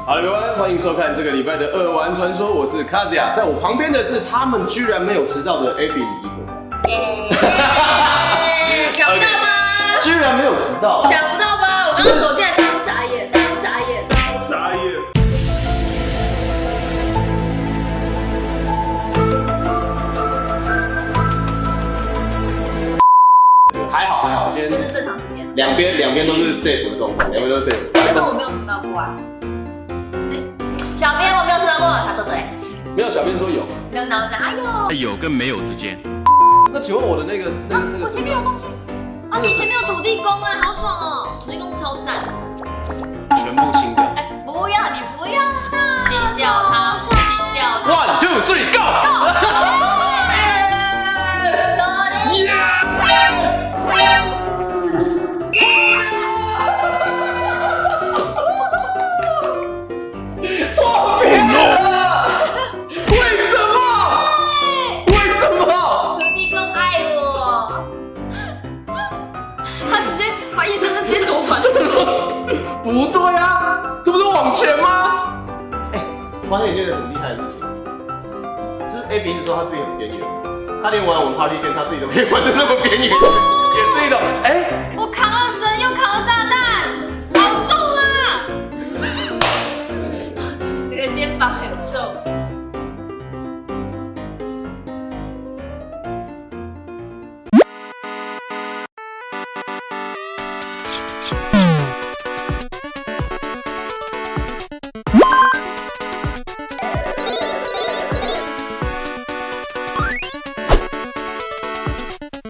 好了，各位，欢迎收看这个礼拜的二玩传说，我是卡子亚，在我旁边的是他们居然没有迟到的 Abby 以及可想不到吧？居然没有迟到，想不到吧？我刚刚走进来，当傻眼，当傻眼，当傻眼。还好，今天就是正常时间。两边都是 safe 的状况，两边都是 safe。但是我没有迟到过啊。小编我没有迟到过，他说对。没有，小编说有。哪有？有跟没有之间。那请问我的那个我前面有东西。啊，你前面有土地公哎，好爽哦！土地公超赞。全部清掉。哎，不要，你不要啦！清掉它，清掉它。 One, two, three, go! 错别了！为什么？为什么？土地公爱我。他直接把一生直接左转。不对啊，这不是往前吗？哎，发现一件很厉害的事情，就是 Abby 一直说他自己很边缘，他连玩我们 Party Game 他自己都可以玩的那么边缘，也是一种哎。我扛了